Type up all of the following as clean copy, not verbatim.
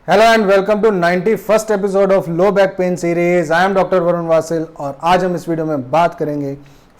Hello and welcome to 91st episode of low back pain series. I am doctor Varun Vasil और आज हम इस video में बात करेंगे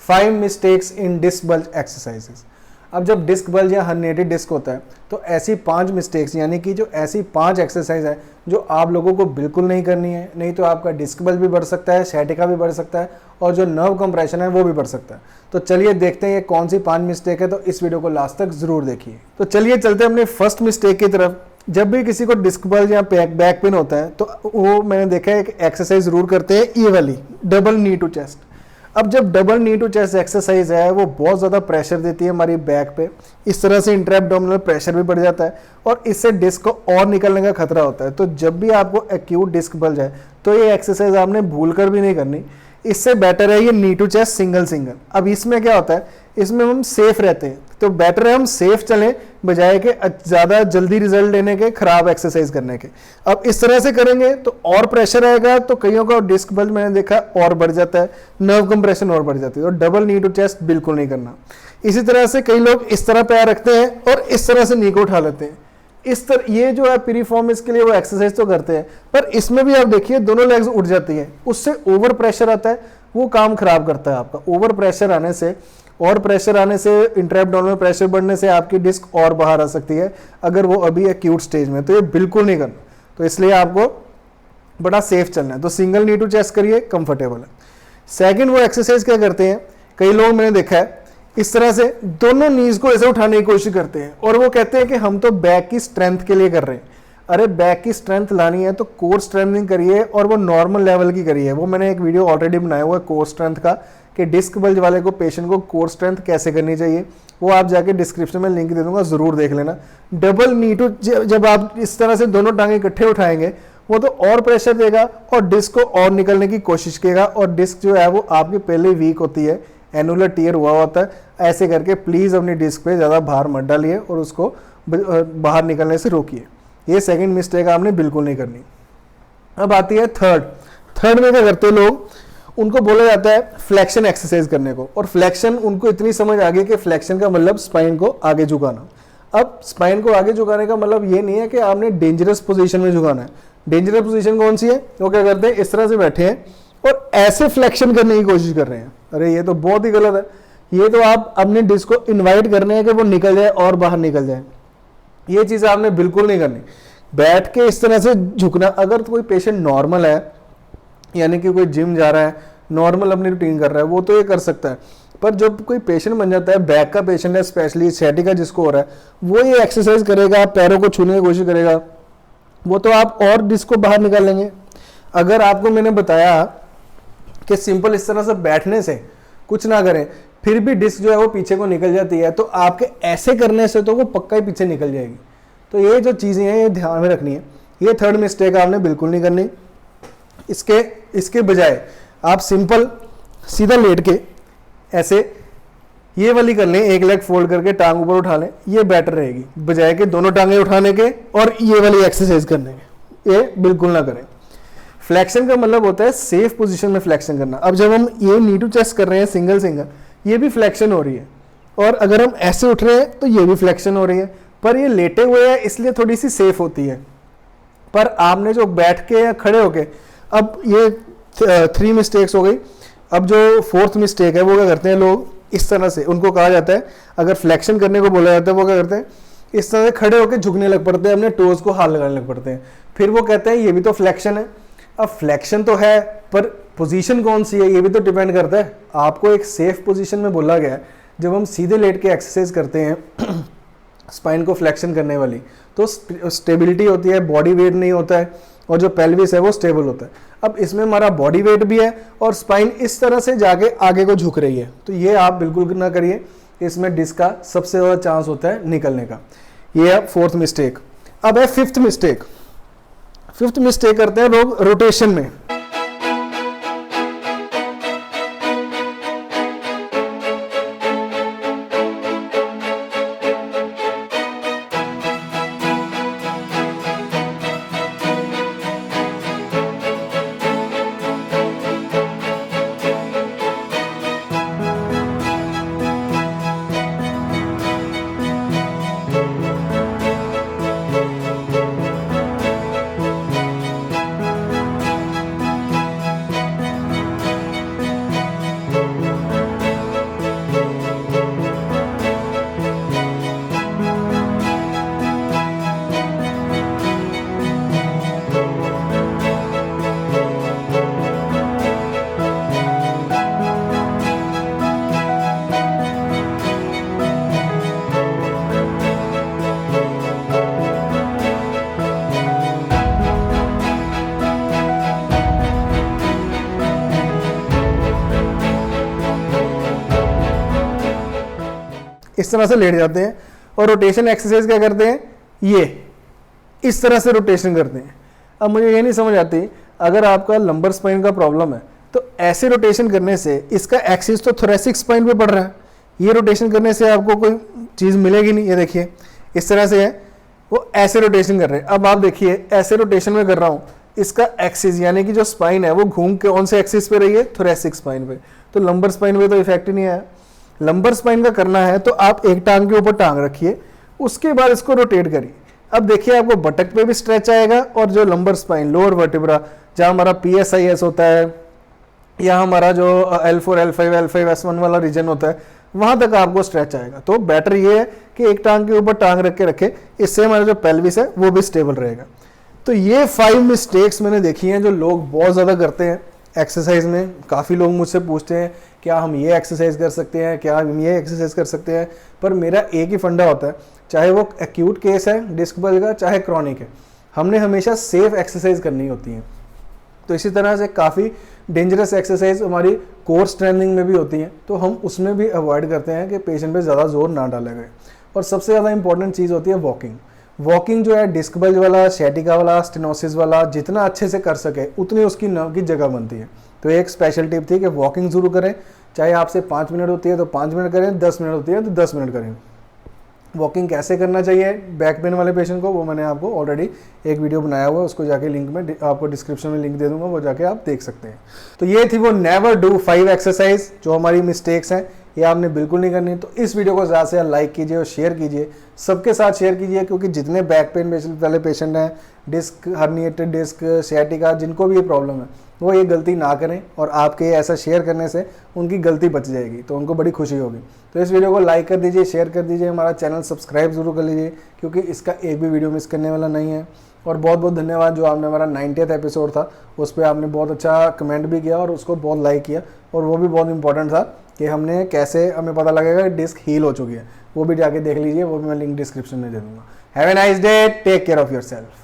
5 mistakes in disc bulge exercises. अब जब डिस्क बल्ज या हर्निएटेड डिस्क होता है तो ऐसी 5 मिस्टेक्स यानी कि जो ऐसी 5 एक्सरसाइज है जो आप लोगों को बिल्कुल नहीं करनी है, नहीं तो आपका डिस्क बल्ज भी बढ़ सकता है, sciatica भी बढ़ सकता है और जो नर्व कंप्रेशन है वो भी बढ़ सकता है। तो चलिए देखते हैं ये कौन सी 5 मिस्टेक है, तो इस वीडियो को लास्ट तक जरूर देखिए। तो चलिए चलते हैं अपने फर्स्ट मिस्टेक की तरफ। जब भी किसी को डिस्क बल्ज या बैक पेन होता है तो वो मैंने देखा है एक एक्सरसाइज जरूर करते हैं, ये वाली डबल नी टू चेस्ट। अब जब double knee to chest exercise है वो बहुत ज़्यादा प्रेशर देती है हमारी बैक पे, इस तरह से इंट्राएब्डोमिनल प्रेशर भी बढ़ जाता है और इससे डिस्क को और निकलने का खतरा होता है। तो जब भी आपको एक्यूट डिस्क बल्ज है तो ये एक्सरसाइज आपने भूल कर भी नहीं करनी, इससे बेटर है ये नी टू चेस्ट सिंगल सिंगल। अब इसमें क्या होता है, इसमें हम सेफ रहते हैं, तो बेटर है हम सेफ चलें बजाय के ज़्यादा जल्दी रिजल्ट लेने के, खराब एक्सरसाइज करने के। अब इस तरह से करेंगे तो और प्रेशर आएगा, तो कईयों का डिस्क बल्ज मैंने देखा और बढ़ जाता है, नर्व कंप्रेशन और बढ़ जाती है। तो डबल नी टू चेस्ट बिल्कुल नहीं करना। इसी तरह से कई लोग इस तरह पैर रखते हैं और इस तरह से नी को उठा लेते हैं। इस तरह ये जो है पीरीफॉर्म, इसके लिए वो एक्सरसाइज तो करते हैं पर इसमें भी आप देखिए दोनों लेग्स उठ जाती हैं, उससे ओवर प्रेशर आता है, वो काम खराब करता है आपका। ओवर प्रेशर आने से और प्रेशर आने से इंट्राएब्डोमिनल प्रेशर बढ़ने से आपकी डिस्क और बाहर आ सकती है अगर वो अभी एक्यूट स्टेज में, तो ये बिल्कुल नहीं करना। तो इसलिए आपको बड़ा सेफ चलना है। तो सिंगल नी टू चेस्ट करिए, कंफर्टेबल है। सेकंड वो एक्सरसाइज क्या करते हैं, कई लोग मैंने देखा है इस तरह से दोनों नीज को ऐसे उठाने की कोशिश करते हैं और वो कहते हैं कि हम तो बैक की स्ट्रेंथ के लिए कर रहे हैं। अरे बैक की स्ट्रेंथ लानी है तो कोर स्ट्रेंथनिंग करिए और वो नॉर्मल लेवल की करिए। वो मैंने एक वीडियो ऑलरेडी बनाया हुआ है कोर स्ट्रेंथ का, कि डिस्क बल्ज वाले को पेशेंट को कोर स्ट्रेंथ कैसे करनी चाहिए, वो आप जाके डिस्क्रिप्शन में लिंक दे दूंगा, जरूर देख लेना। डबल नी टू, जब आप इस तरह से दोनों टांगे इकट्ठे उठाएंगे वो तो और प्रेशर देगा और डिस्क को और निकलने की कोशिश करेगा और डिस्क जो है वो आपकी पहले वीक होती है, एनुलर टीयर हुआ होता है। ऐसे करके प्लीज़ अपनी डिस्क पे ज़्यादा भार मत डालिए और उसको बाहर निकलने से रोकिए। ये सेकंड मिस्टेक आपने बिल्कुल नहीं करनी। अब आती है थर्ड में क्या करते हैं लोग, उनको बोला जाता है फ्लेक्शन एक्सरसाइज करने को, और फ्लेक्शन उनको इतनी समझ आ गई कि फ्लेक्शन का मतलब स्पाइन को आगे झुकाना। अब स्पाइन को आगे झुकाने का मतलब ये नहीं है कि आपने डेंजरस पोजीशन में झुकाना है। डेंजरस पोजीशन कौन सी है, वो क्या करते हैं इस तरह से बैठे हैं और ऐसे फ्लेक्शन करने की कोशिश कर रहे हैं। अरे ये तो बहुत ही गलत है। ये तो आप अपने डिस्क को इन्वाइट करने हैं कि वो निकल जाए और बाहर निकल जाए। ये चीज़ आपने बिल्कुल नहीं करनी। बैठ के इस तरह से झुकना, अगर तो कोई पेशेंट नॉर्मल है यानी कि कोई जिम जा रहा है, नॉर्मल अपनी रूटीन कर रहा है, वो तो ये कर सकता है। पर जब कोई पेशेंट बन जाता है, बैक का पेशेंट है, स्पेशली sciatica जिसको हो रहा है, वो ये एक्सरसाइज करेगा, पैरों को छूने की कोशिश करेगा, वो तो आप और डिस्क को बाहर निकाल लेंगे। अगर आपको मैंने बताया कि सिंपल इस तरह से बैठने से कुछ ना करें फिर भी डिस्क जो है वो पीछे को निकल जाती है, तो आपके ऐसे करने से तो वो पक्का ही पीछे निकल जाएगी। तो ये जो चीज़ें हैं ये ध्यान में रखनी है। ये थर्ड मिस्टेक आपने बिल्कुल नहीं करनी। इसके बजाय आप सिंपल सीधा लेट के ऐसे ये वाली कर लें, एक लेग फोल्ड करके टांग ऊपर उठा लें, ये बेटर रहेगी बजाय के दोनों टांगे उठाने के और ये वाली एक्सरसाइज करने के। ये बिल्कुल ना करें। फ्लेक्शन का मतलब होता है सेफ पोजीशन में फ्लेक्शन करना। अब जब हम ये नी टू चेस्ट कर रहे हैं सिंगल सिंगल, ये भी फ्लेक्शन हो रही है, और अगर हम ऐसे उठ रहे हैं तो ये भी फ्लेक्शन हो रही है, पर ये लेटे हुए हैं इसलिए थोड़ी सी सेफ होती है। पर आपने जो बैठ के या खड़े होके, अब ये 3 मिस्टेक्स हो गई। अब जो फोर्थ मिस्टेक है वो क्या करते हैं लोग, इस तरह से, उनको कहा जाता है अगर फ्लेक्शन करने को बोला जाता है, वो क्या करते हैं इस तरह से खड़े होकर झुकने लग पड़ते हैं, अपने टोज को हाथ लगाने लग पड़ते हैं। फिर वो कहते हैं ये भी तो फ्लेक्शन है। अब फ्लेक्शन तो है पर पोजीशन कौन सी है ये भी तो डिपेंड करता है। आपको एक सेफ पोजीशन में बोला गया है। जब हम सीधे लेट के एक्सरसाइज करते हैं स्पाइन को फ्लेक्शन करने वाली, तो स्टेबिलिटी होती है, बॉडी वेट नहीं होता है और जो पेल्विस है वो स्टेबल होता है। अब इसमें हमारा बॉडी वेट भी है और स्पाइन इस तरह से जाके आगे को झुक रही है, तो ये आप बिल्कुल ना करिए। इसमें डिस्क का सबसे ज़्यादा चांस होता है निकलने का। ये है फोर्थ मिस्टेक। अब है फिफ्थ मिस्टेक। फिफ्थ मिस्टेक करते हैं लोग रोटेशन में। इस तरह से लेट जाते हैं और रोटेशन एक्सरसाइज क्या करते हैं, ये इस तरह से रोटेशन करते हैं। अब मुझे ये नहीं समझ आती, अगर आपका लंबर स्पाइन का प्रॉब्लम है तो ऐसे रोटेशन करने से इसका एक्सिस तो थोरेसिक स्पाइन पे पड़ रहा है, ये रोटेशन करने से आपको कोई चीज़ मिलेगी नहीं। ये देखिए इस तरह से है, वो ऐसे रोटेशन कर रहे हैं। अब आप देखिए ऐसे रोटेशन में कर रहा हूँ, इसका एक्सिस यानी कि जो स्पाइन है वो घूम के कौन से एक्सिस पे रही है, थोरेसिक स्पाइन पे, तो लंबर स्पाइन पे तो इफेक्ट ही नहीं आया। लंबर स्पाइन का करना है तो आप एक टांग के ऊपर टांग रखिए, उसके बाद इसको रोटेट करिए। अब देखिए आपको बटक पे भी स्ट्रेच आएगा और जो लंबर स्पाइन लोअर वर्टिब्रा जहाँ हमारा PSIS होता है या हमारा जो L4 L5 L5 S1 वाला रीजन होता है वहां तक आपको स्ट्रेच आएगा। तो बेटर ये है कि एक टांग के ऊपर टांग रख के रखे, इससे हमारा जो पेल्विस है वो भी स्टेबल रहेगा। तो ये 5 मिस्टेक्स मैंने देखी हैं जो लोग बहुत ज़्यादा करते हैं एक्सरसाइज में। काफ़ी लोग मुझसे पूछते हैं क्या हम ये एक्सरसाइज कर सकते हैं, क्या हम ये एक्सरसाइज कर सकते हैं, पर मेरा एक ही फंडा होता है, चाहे वो एक्यूट केस है डिस्क बल्ज का चाहे क्रॉनिक है, हमने हमेशा सेफ एक्सरसाइज करनी होती है। तो इसी तरह से काफ़ी डेंजरस एक्सरसाइज हमारी कोर स्ट्रेंथनिंग में भी होती हैं, तो हम उसमें भी अवॉइड करते हैं कि पेशेंट पे ज़्यादा जोर ना डाला गए। और सबसे ज़्यादा इंपॉर्टेंट चीज़ होती है वॉकिंग। वॉकिंग जो है डिस्क बल्ज वाला, सciatica वाला, स्टेनोसिस वाला जितना अच्छे से कर सके उतनी उसकी नर्व की जगह बनती है। तो एक स्पेशल टिप थी कि वॉकिंग शुरू करें, चाहे आपसे 5 मिनट होती है तो 5 मिनट करें, 10 मिनट होती है तो 10 मिनट करें। वॉकिंग कैसे करना चाहिए बैक पेन वाले पेशेंट को, वो मैंने आपको ऑलरेडी एक वीडियो बनाया हुआ है, उसको जाके लिंक में आपको डिस्क्रिप्शन में लिंक दे दूंगा, वो जाके आप देख सकते हैं। तो ये थी वो नेवर डू 5 एक्सरसाइज जो हमारी मिस्टेक्स हैं, ये आपने बिल्कुल नहीं करनी। तो इस वीडियो को ज़्यादा से ज़्यादा लाइक कीजिए और शेयर कीजिए, सबके साथ शेयर कीजिए, क्योंकि जितने बैक पेन वाले पेशेंट हैं, डिस्क हर्निएटेड डिस्क, sciatica, जिनको भी ये प्रॉब्लम है वो ये गलती ना करें, और आपके ऐसा शेयर करने से उनकी गलती बच जाएगी, तो उनको बड़ी खुशी होगी। तो इस वीडियो को लाइक कर दीजिए, शेयर कर दीजिए, हमारा चैनल सब्सक्राइब जरूर कर लीजिए, क्योंकि इसका एक भी वीडियो मिस करने वाला नहीं है। और बहुत बहुत धन्यवाद जो आपने हमारा 90th एपिसोड था उस पर आपने बहुत अच्छा कमेंट भी किया और उसको बहुत लाइक किया, और वो भी बहुत इंपॉर्टेंट था कि हमने कैसे हमें पता लगेगा डिस्क हील हो चुकी है, वो भी जाके देख लीजिए, वो भी मैं लिंक डिस्क्रिप्शन में दे दूँगा। Have a nice day, take care of yourself.